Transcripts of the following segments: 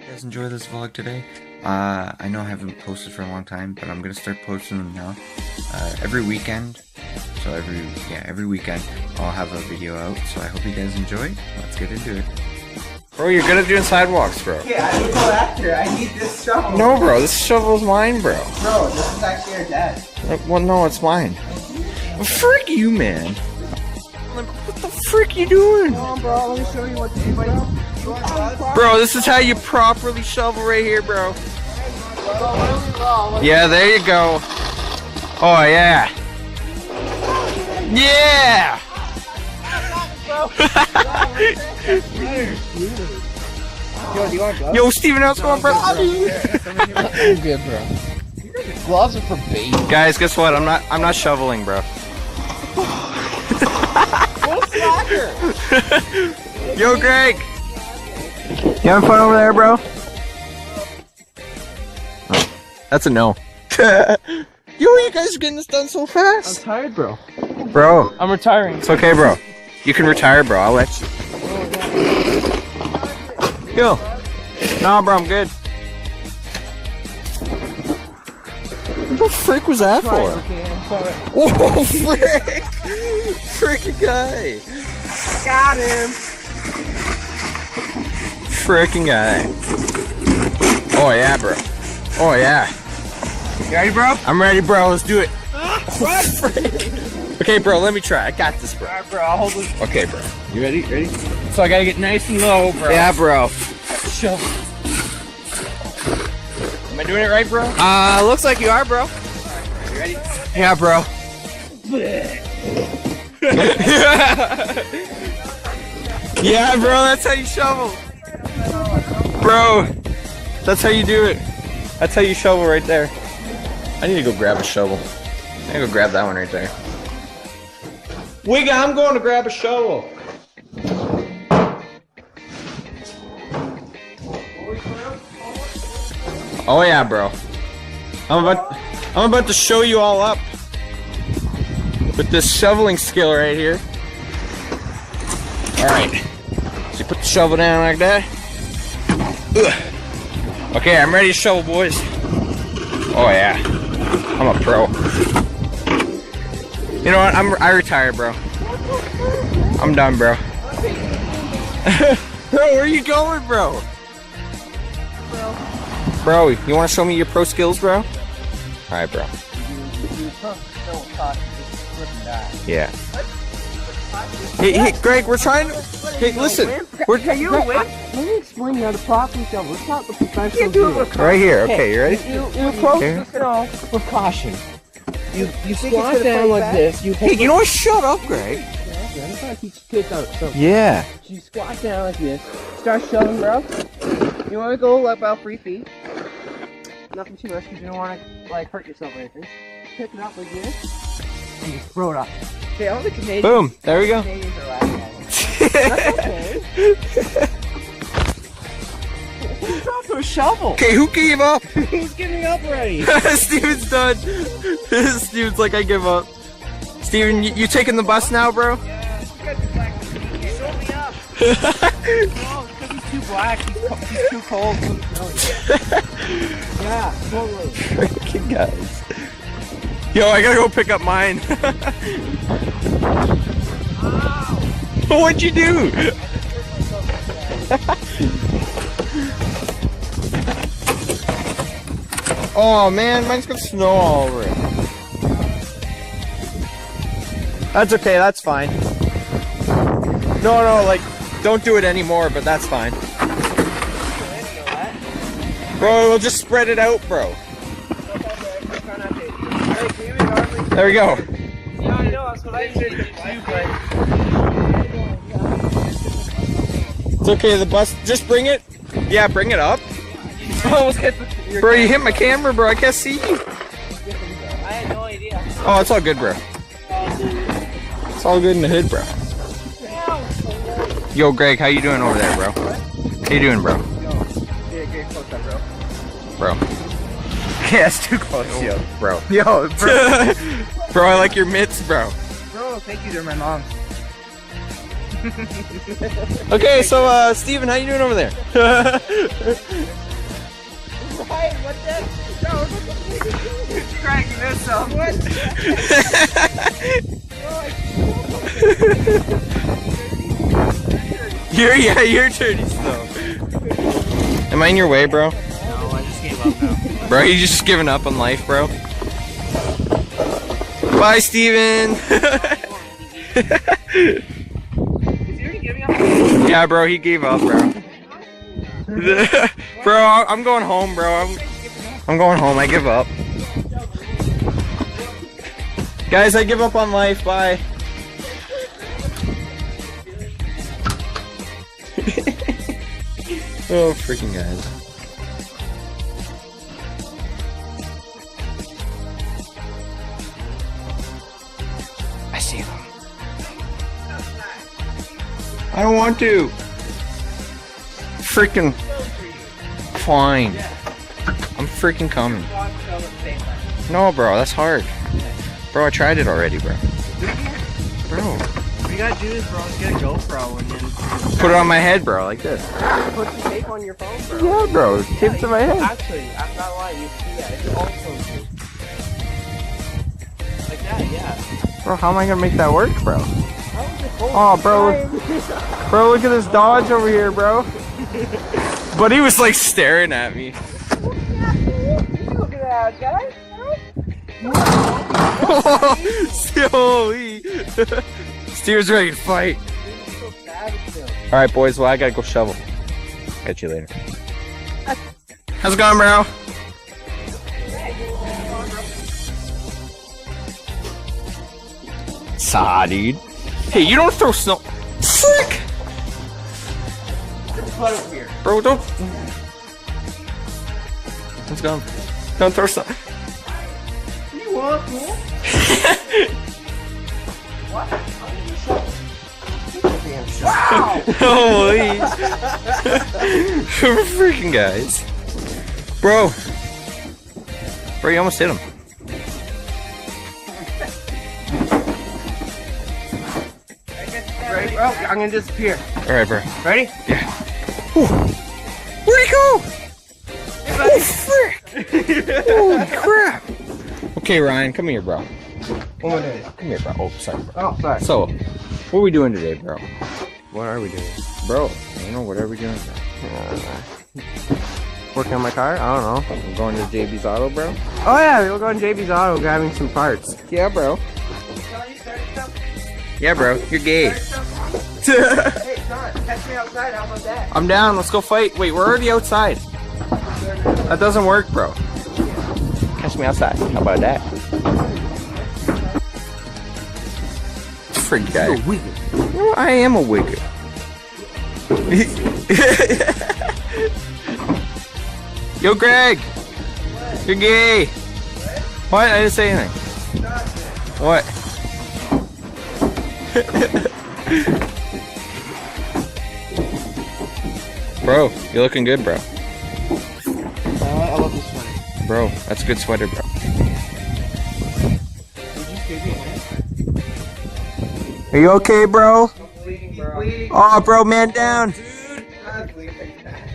You guys enjoy this vlog today? I know I haven't posted for a long time, but I'm gonna start posting them now. Every weekend. So every weekend I'll have a video out. So I hope you guys enjoy. Let's get into it. Bro, you're good at doing sidewalks, bro. Yeah, I need to go after. I need this shovel. No, bro, this shovel's mine, bro. Bro, this is actually our dad's. Well, no, it's mine. Well, frick you, man. What the frick you doing? Come on, bro. Let me show you what anybody. Bro, this is how you properly shovel right here, bro. Yeah, there you go. Oh, yeah. Yeah! Yo, Steven, how's it going, bro? I'm good, bro. Gloves are for bait. Guys, guess what? I'm not shoveling, bro. Yo, Greg! You having fun over there, bro? Oh, that's a no. Yo, you guys are getting this done so I'm fast. tired, bro. Bro, I'm retiring. it's okay, bro. You can retire, bro. I'll let you. Yo. Nah, bro, I'm good. What the frick was that for? Okay, I'm sorry. Whoa, frick! Frickin' guy. Got him. Frickin' guy. Oh, yeah, bro. Oh, yeah. You ready, bro? I'm ready, bro. Let's do it. Oh, frick. Okay, bro, let me try. I got this, bro. Alright, bro. I'll hold this. Okay, bro. You ready? Ready? So I gotta get nice and low, bro. Yeah, bro. Show. Am I doing it right, bro? Looks like you are, bro. You ready? Yeah, bro. Yeah, bro, that's how you shovel. Bro, that's how you do it. That's how you shovel right there. I need to go grab a shovel. I need to go grab that one right there. Wigga, I'm going to grab a shovel. Oh yeah, bro. I'm about to show you all up with this shoveling skill right here. All right. So you put the shovel down like that. Ugh. Okay, I'm ready to shovel, boys. Oh yeah, I'm a pro. You know what? I retired, bro. I'm done, bro. Bro, where are you going, bro? Bro, you want to show me your pro skills, bro? All right, bro. Yeah. Hey, Greg, we're trying to. Hey, listen. Can you win? Let me explain how to properly shovel. Let's not the professional do it. Right here. Okay, you ready? You approach this with caution. You squat down like this. Hey, you know what? Shut up, Greg. I'm trying to teach kids how to shovel. Yeah. You squat down like this. Start shoveling, bro. You want to go about 3 feet. Nothing too much because you don't want to like hurt yourself or anything. Pick it up like this and just throw it up. Okay, all the Canadians. Boom. There we go. Canadians are laughing at me. That's okay. It's off to a shovel. Okay, who gave up? Who's giving up already? Steven's done. Steven's like, I give up. Steven, you taking the bus now, bro? Show me up. No, because he's too black. He's too cold. Yeah, totally. Freaking guys. Yo, I gotta go pick up mine. What'd you do? Oh man, mine's got snow all over it. That's okay, that's fine. No, like, don't do it anymore, but that's fine. Bro, we'll just spread it out, bro. There we go. Yeah, I know, that's what I should do, but... It's okay, the bus, just bring it. Yeah, bring it up. Bro, you hit my camera, bro. I can't see you. I had no idea. Oh, it's all good, bro. It's all good in the hood, bro. Yo, Greg, how you doing over there, bro? How you doing, bro? Bro. Yeah, it's too close, yo. Bro. Yo, bro. Bro, I like your mitts, bro. Bro, thank you to my mom. Okay, so Steven, how you doing over there? Hey, what the? No, Craig, you missed some. What? You're dirty snow. Am I in your way, bro? No, I just gave up now. Bro, you just giving up on life, bro. Bye, Steven. Is he already giving up? Yeah, bro, he gave up, bro. Bro, I'm going home, bro. I'm going home. I give up. Guys, I give up on life. Bye. Oh, freaking guys. I see them. I don't want to. Freaking fine. I'm freaking coming. No, bro, that's hard. Bro, I tried it already, bro. Bro. What you gotta do is, bro, get a GoPro and then Put it on my head, bro, like this. Put the tape on your phone, bro. Yeah, bro. Tape to my head. Actually, I'm not lying. You see that? It's also like that, yeah. Bro, how am I gonna make that work, bro? Oh, Oh, bro. Bro, look at this Dodge over here, bro. But he was like staring at me. Look at that, guys. Holy. Steer's ready to fight. Alright, boys, well, I gotta go shovel. Catch you later. How's it going, bro? Saw, dude. Hey, you don't throw snow. Frick! Bro, don't. Let's go. Don't throw snow. You want cool? What? Wow! Holy. Freaking guys. Bro. Bro, you almost hit him. Ready, bro? I'm gonna disappear. Alright, bro. Ready? Yeah. Ooh. Where'd he go? Oh, frick! Holy crap! Okay, Ryan, come here, bro. One more. Come here, bro. Oh, sorry, bro. Oh, sorry. So, what are we doing today, bro? What are we doing? Bro, you know, what are we doing, bro? Working on my car? I don't know. I'm going to JB's Auto, bro. Oh yeah, we're going to JB's Auto grabbing some parts. Yeah, bro. Yeah, bro. You're gay. Hey, Sean, catch me outside. How about that? I'm down. Let's go fight. Wait, we're already outside. That doesn't work, bro. Catch me outside. How about that? Freak guy. No, I am a wigger. Yo, Greg. You're gay. What? I didn't say anything. What? Bro, you're looking good, bro. I love this sweater. Bro, that's a good sweater, bro. Are you okay, bro? Bleeding, bro. Bleeding. Oh, bro, man down. Dude, I'm bleeding.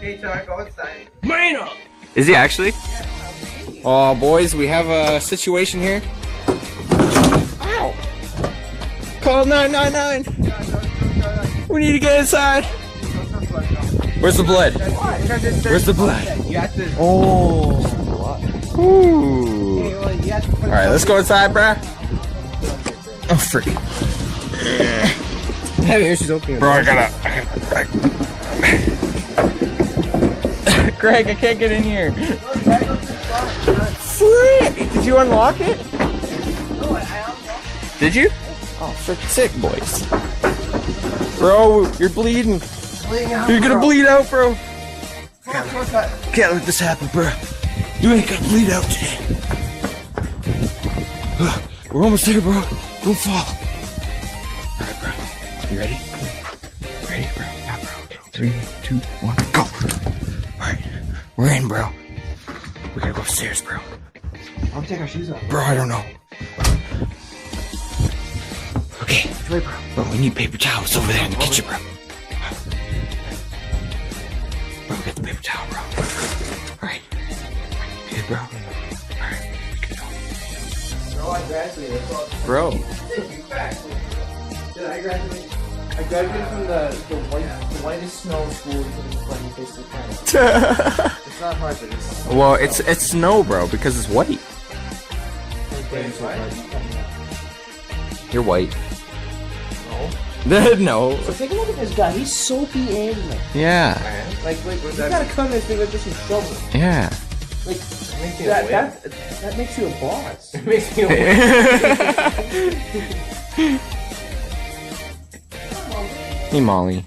Hey, Sean, go inside. man up. Is he actually? Oh, boys, we have a situation here. Ow! Call 999. We need to get inside. Where's the blood? Where's the blood? You have to. Oh. Ooh. Hey, well, you have to put All right, let's go inside, bruh. Oh, freak. Here, she's opening. Bro, I gotta. Greg, I can't get in here. Frick! Did you unlock it? No, I unlocked. Did you? Oh, frick, sick, boys. Bro, you're bleeding. Bleeding out. You're gonna bleed out, bro. Can't let this happen, bro. You ain't gonna bleed out today. We're almost there, bro. Don't fall. Alright, bro. You ready? Ready, bro? Yeah, bro. 3, 2, 1, go! Alright. We're in, bro. We gotta go upstairs, bro. I'll take our shoes off. Bro, I don't know. Okay. Wait, bro. Bro, we need paper towels over there in the kitchen, bro. Bro, get the paper towel, bro. Alright. Hey, bro. Alright, we can go. Bro, I graduated. Bro. Dude, I graduated from the whitest snow school you can find in the face of the planet. It's not hard, but it's... Well, it's snow, bro, because it's white. You're white. No. No. So take a look at this guy. He's soapy and Yeah. like you gotta come in this thing like this and shovel. Yeah. Like that makes you a boss. It makes me a Hey, Molly.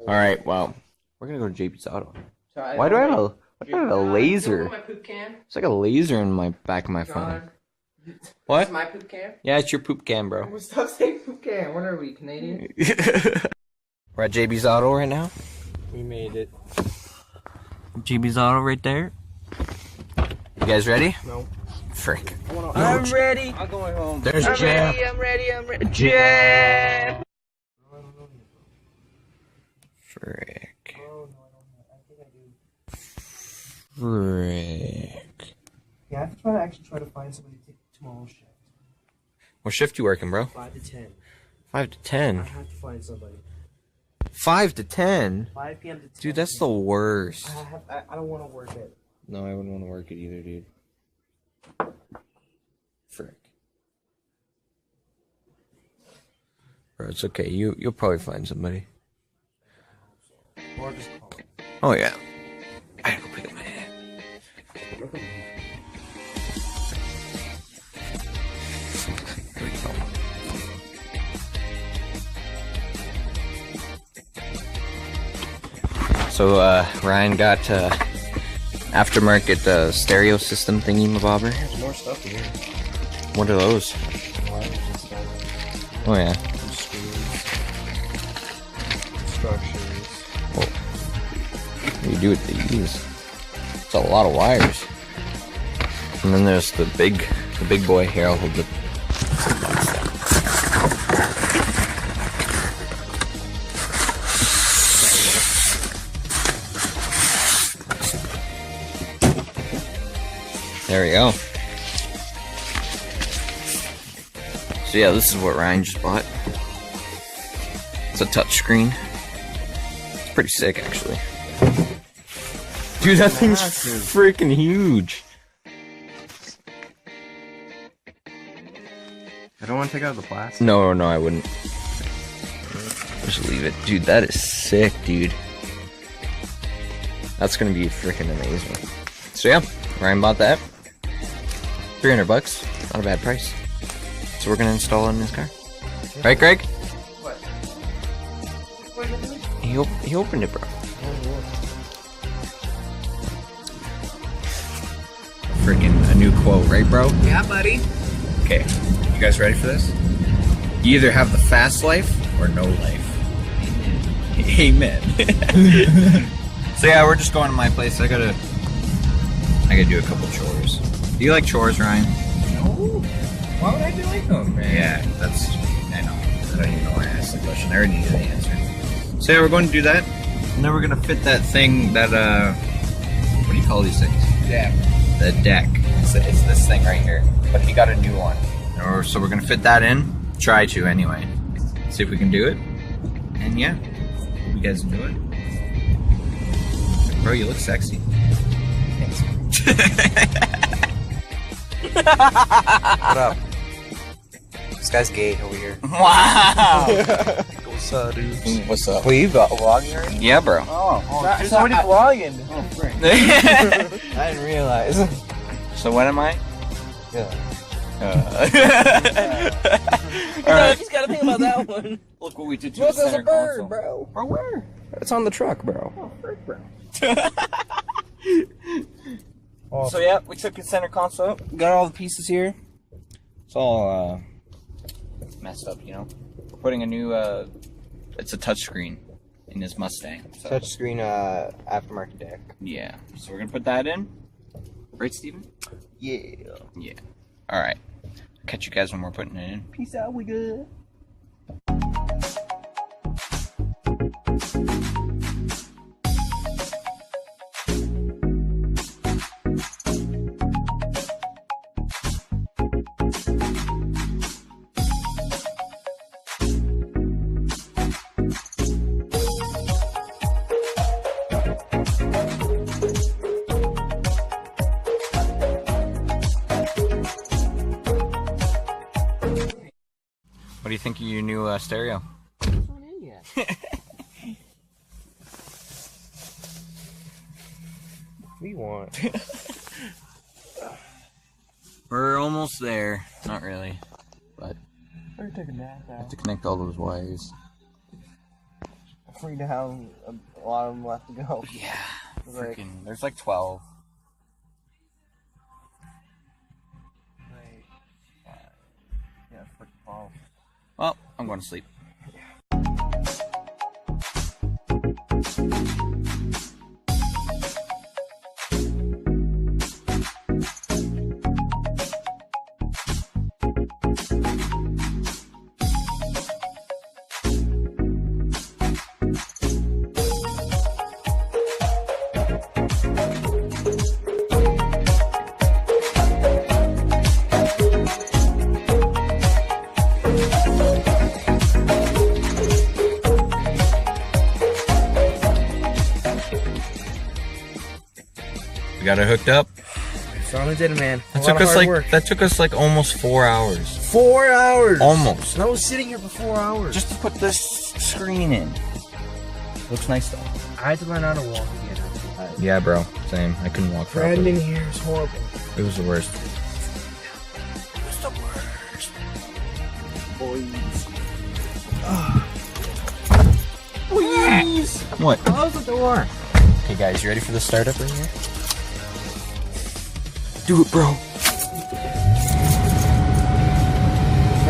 Alright, well, we're gonna go to JP's Auto. Why do I have a laser? It's like a laser in my back of my phone. What? It's my poop can? Yeah, it's your poop can, bro. Stop saying poop can. What are we, Canadian? We're at JB's Auto right now. We made it. JB's Auto right there. You guys ready? No. Frick. I'm ready. I'm going home. There's Jam. I'm ready. Jam. Frick. Oh, no, I think I do. Frick. Yeah, I have to actually try to find somebody to take tomorrow's shift. What shift you working, bro? 5 to 10. 5 to 10. I have to find somebody. 5 to 10? 5 p.m. to 10. Dude, that's the worst. I don't want to work it. No, I wouldn't want to work it either, dude. Frick. Bro, it's okay. You'll probably find somebody. Or just call. Oh, yeah. I gotta go pick up my hat. Here we go. So, Ryan got, aftermarket, stereo system thingy-mabobber. There's more stuff here. What are those? Wires and stuff. Oh, yeah. Screws. Structures. What do you do with these? It's a lot of wires. And then there's the big boy here. I'll hold the. There we go. So yeah, this is what Ryan just bought. It's a touchscreen. It's pretty sick, actually. Dude, that thing's freaking huge. I don't want to take out the plastic. No, I wouldn't. Just leave it. Dude, that is sick, dude. That's gonna be freaking amazing. So yeah, Ryan bought that. $300. Not a bad price. So we're gonna install it in his car. Right, Greg? What? He opened it, bro. Freaking a new quote, right, bro? Yeah, buddy. Okay, you guys ready for this? You either have the fast life or no life. Amen. So yeah, we're just going to my place. I gotta do a couple chores. Do you like chores, Ryan? No. Why would I do like them, man? Yeah, I know. I don't even know why I asked the question. I already knew the answer. So yeah, we're going to do that. And then we're gonna fit that thing that what do you call these things? Yeah. The deck. It's this thing right here. But he got a new one. So we're gonna fit that in. Try to anyway. See if we can do it. And yeah, hope you guys enjoy it. Bro, you look sexy. Thanks. What up? This guy's gay over here. Wow! What's up, dude? What's up? Wait, you vlogging already? Yeah, bro. Oh, So somebody vlogging. Oh, frick. I didn't realize. So what am I? Yeah. Alright. He's got to think about that one. Look what we did to Look, the there's a center bird, console. bro. Bro, where? It's on the truck, bro. Oh, frick, bro. So yeah, we took the center console out. Got all the pieces here. It's all messed up, you know. We're putting a new it's a touchscreen in this Mustang. So. Touchscreen aftermarket deck. Yeah. So we're gonna put that in. Right, Steven? Yeah. Yeah. Alright. Catch you guys when we're putting it in. Peace out, we good. What do you think of your new stereo? It's not in yet. We want. We're almost there. Not really, but We're taking that I have to connect all those wires. Free to have a lot of them left to go. Yeah, Like, freaking. There's like 12. yeah, freaking balls. Well, I'm going to sleep. We got it hooked up. Finally did it, man. That took us like almost 4 hours. 4 hours. Almost. And I was sitting here for 4 hours. Just to put this screen in. Looks nice though. I had to learn how to walk again. Yeah, bro. Same. I couldn't walk properly. Brandon here is horrible. It was the worst. It's the worst. Boys. Please. What? Close the door. Okay, guys, you ready for the startup right here? Do it, bro.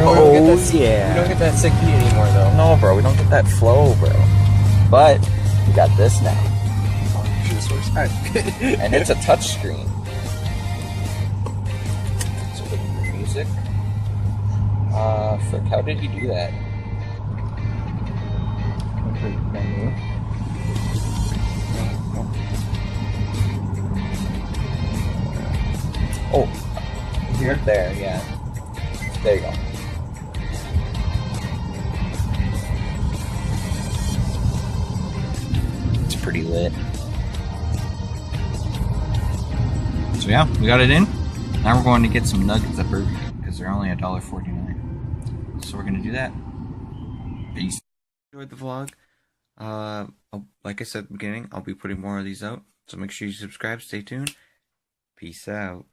Oh, yeah. We don't get that sick heat anymore, though. No, bro. We don't get that flow, bro. But we got this now. And it's a touch screen. So the music. Frick, how did he do that? Oh, here, there, yeah. There you go. It's pretty lit. So yeah, we got it in. Now we're going to get some nuggets at Burger King because they're only $1.49. So we're gonna do that. Peace. Enjoyed the vlog. Like I said at the beginning, I'll be putting more of these out. So make sure you subscribe, stay tuned. Peace out.